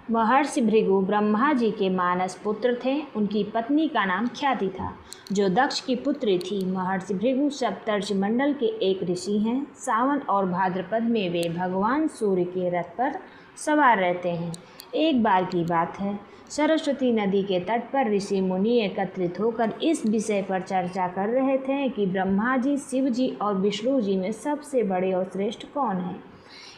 महर्षि भृगु ब्रह्मा जी के मानस पुत्र थे। उनकी पत्नी का नाम ख्याति था, जो दक्ष की पुत्री थी। महर्षि भृगु सप्तर्षि मंडल के एक ऋषि हैं। सावन और भाद्रपद में वे भगवान सूर्य के रथ पर सवार रहते हैं। एक बार की बात है, सरस्वती नदी के तट पर ऋषि मुनि एकत्रित होकर इस विषय पर चर्चा कर रहे थे कि ब्रह्मा जी, शिव जी और विष्णु जी में सबसे बड़े और श्रेष्ठ कौन है।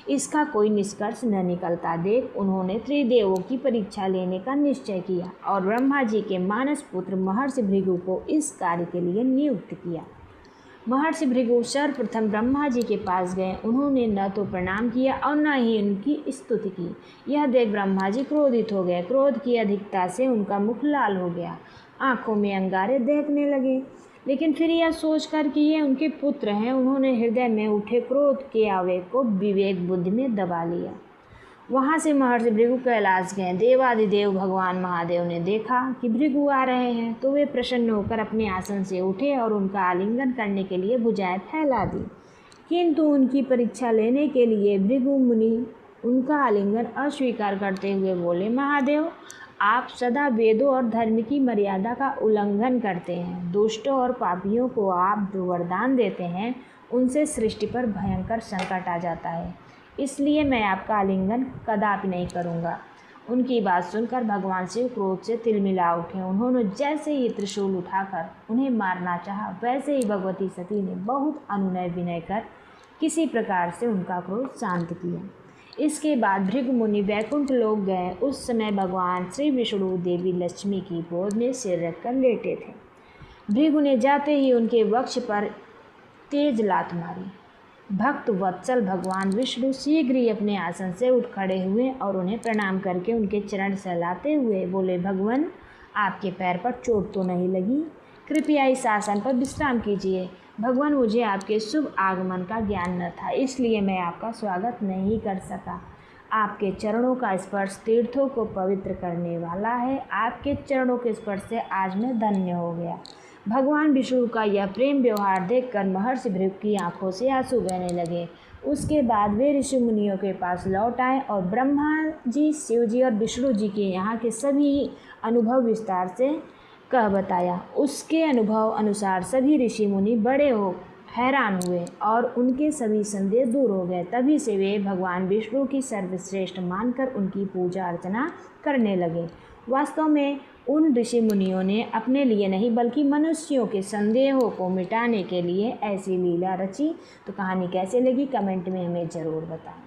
इसका कोई निष्कर्ष न निकलता देख उन्होंने त्रिदेवों की परीक्षा लेने का निश्चय किया और ब्रह्मा जी के मानस पुत्र महर्षि भृगु को इस कार्य के लिए नियुक्त किया। महर्षि भृगु सर्वप्रथम ब्रह्मा जी के पास गए। उन्होंने न तो प्रणाम किया और न ही उनकी स्तुति की। यह देख ब्रह्मा जी क्रोधित हो गए। क्रोध की अधिकता से उनका मुख लाल हो गया, आंखों में अंगारे दहकने लगे। लेकिन फिर यह सोचकर कि ये उनके पुत्र हैं, उन्होंने हृदय में उठे क्रोध के आवेग को विवेक बुद्धि में दबा लिया। वहाँ से महर्षि भृगु कैलाश गए। देवादिदेव भगवान महादेव ने देखा कि भृगु आ रहे हैं तो वे प्रसन्न होकर अपने आसन से उठे और उनका आलिंगन करने के लिए भुजाएं फैला दी। किंतु उनकी परीक्षा लेने के लिए भृगु मुनि उनका आलिंगन अस्वीकार करते हुए बोले, महादेव, आप सदा वेदों और धर्म की मर्यादा का उल्लंघन करते हैं। दुष्टों और पापियों को आप जो वरदान देते हैं उनसे सृष्टि पर भयंकर संकट आ जाता है, इसलिए मैं आपका आलिंगन कदापि नहीं करूँगा। उनकी बात सुनकर भगवान शिव क्रोध से तिलमिला उठे। उन्होंने जैसे ही त्रिशूल उठाकर उन्हें मारना चाहा, वैसे ही भगवती सती ने बहुत अनुनय विनय कर किसी प्रकार से उनका क्रोध शांत किया। इसके बाद भृगु मुनि वैकुंठ लोक गए। उस समय भगवान श्री विष्णु देवी लक्ष्मी की गोद में सिर रखकर लेटे थे। भृगु ने जाते ही उनके वक्ष पर तेज लात मारी। भक्त वत्सल भगवान विष्णु शीघ्र ही अपने आसन से उठ खड़े हुए और उन्हें प्रणाम करके उनके चरण सहलाते हुए बोले, भगवान, आपके पैर पर चोट तो नहीं लगी? कृपया इस आसन पर विश्राम कीजिए। भगवान, मुझे आपके शुभ आगमन का ज्ञान न था, इसलिए मैं आपका स्वागत नहीं कर सका। आपके चरणों का स्पर्श तीर्थों को पवित्र करने वाला है। आपके चरणों के स्पर्श से आज मैं धन्य हो गया। भगवान विष्णु का यह प्रेम व्यवहार देखकर महर्षि भृगु की आंखों से आंसू बहने लगे। उसके बाद वे ऋषि मुनियों के पास लौट आए और ब्रह्मा जी, शिव जी और विष्णु जी के यहाँ के सभी अनुभव विस्तार से कह बताया। उसके अनुभव अनुसार सभी ऋषि मुनि बड़े हो हैरान हुए और उनके सभी संदेह दूर हो गए। तभी से वे भगवान विष्णु की सर्वश्रेष्ठ मानकर उनकी पूजा अर्चना करने लगे। वास्तव में उन ऋषि मुनियों ने अपने लिए नहीं बल्कि मनुष्यों के संदेहों को मिटाने के लिए ऐसी लीला रची। तो कहानी कैसे लगी कमेंट में हमें ज़रूर बताएं।